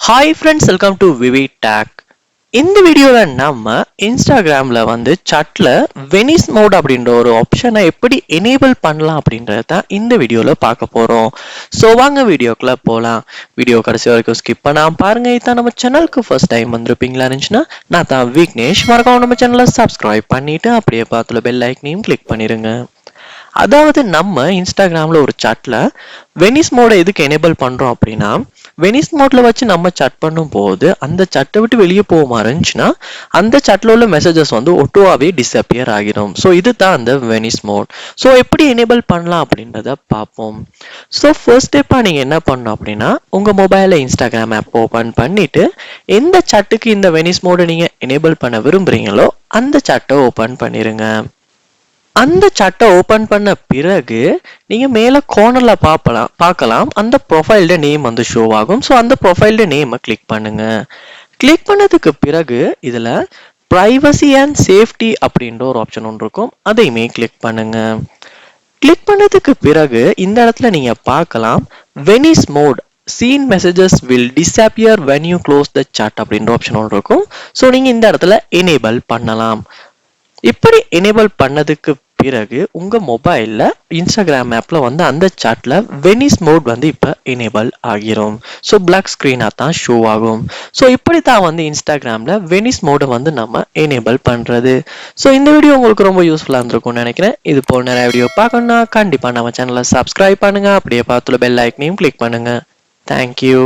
Hi friends, welcome to VividTech. இந்த வீடியோல நம்ம இன்ஸ்டாகிராம்ல சாட்ல வெனிஸ் மோட் அப்படின்ற ஒரு ஆப்ஷனை எப்படி எனேபிள் பண்ணலாம் அப்படின்றத இந்த வீடியோல பார்க்க போறோம். ஸோ வாங்க வீடியோக்குள்ள போலாம். வீடியோ கடைசி வரைக்கும் ஸ்கிப் பண்ணாம பாருங்க. இதான் நம்ம சேனலுக்கு ஃபர்ஸ்ட் டைம் வந்திருப்பீங்களா இருந்துச்சுன்னா நான் தான் விக்னேஷ். மறக்காம நம்ம சேனலை சப்ஸ்கிரைப் பண்ணிட்டு அப்படியே பார்த்துல பெல் ஐக்கனையும் கிளிக் பண்ணிருங்க. அதாவது நம்ம இன்ஸ்டாகிராம்ல ஒரு சாட்ல வெனிஸ் மோட எதுக்கு எனேபிள் பண்றோம் அப்படின்னா, வெனிஸ் மோட்ல வச்சு நம்ம சாட் பண்ணும் போது அந்த சாட்டை விட்டு வெளியே போகாம இருந்துச்சுன்னா அந்த சாட்ல உள்ள மெசேஜஸ் ஒட்டுவாவே டிஸ்அப்பியர் ஆகிடும். ஸோ இதுதான் அந்த வெனிஸ் மோட். ஸோ எப்படி எனேபிள் பண்ணலாம் அப்படின்றத பார்ப்போம். ஸோ ஃபர்ஸ்ட் ஸ்டெப்பா நீங்க என்ன பண்ணணும் அப்படின்னா, உங்க மொபைல்ல இன்ஸ்டாகிராம் ஆப் ஓபன் பண்ணிட்டு எந்த சாட்டுக்கு இந்த வெனிஸ் மோட நீங்க எனேபிள் பண்ண விரும்புறீங்களோ அந்த சாட்டை ஓபன் பண்ணிருங்க. அந்த சாட்டை ஓபன் பண்ண பிறகு நீங்க மேல கார்னர்ல பார்க்கலாம் அந்த ப்ரொஃபைல்ட நேம் ஷோ ஆகும். ஸோ அந்த ப்ரொஃபைல்ட நேமை கிளிக் பண்ணுங்க. கிளிக் பண்ணதுக்கு பிறகு இதுல பிரைவசி அண்ட் சேஃப்டி அப்படின்ற ஒரு ஆப்ஷன் ஒன்று இருக்கும். அதையுமே கிளிக் பண்ணுங்க. கிளிக் பண்ணதுக்கு பிறகு இந்த இடத்துல நீங்க பார்க்கலாம் vanish mode seen messages will disappear when you close the chat அப்படின்ற ஆப்ஷன் ஒன்று இருக்கும். ஸோ நீங்க இந்த இடத்துல எனேபிள் பண்ணலாம். இப்படி எனேபிள் பண்ணதுக்கு பிறகு உங்க மொபைல்ல இன்ஸ்டாகிராம் ஆப்ல அந்த சாட்ல வெனிஸ் மோட் இப்ப எனேபிள் ஆகிரும். ஸோ பிளாக் ஸ்கிரீனா தான் ஷோ ஆகும். ஸோ இப்படி தான் இன்ஸ்டாகிராம்ல வெனிஸ் மோட நம்ம எனேபிள் பண்றது. ஸோ இந்த வீடியோ உங்களுக்கு ரொம்ப யூஸ்ஃபுல்லா இருந்திருக்கும்னு நினைக்கிறேன். இது போல் நிறைய வீடியோ பார்க்கணும்னா கண்டிப்பா நம்ம சேனலை சப்ஸ்கிரைப் பண்ணுங்க. அப்படியே பார்த்துல பெல் ஐக்கனையும் கிளிக் பண்ணுங்க. தேங்க்யூ.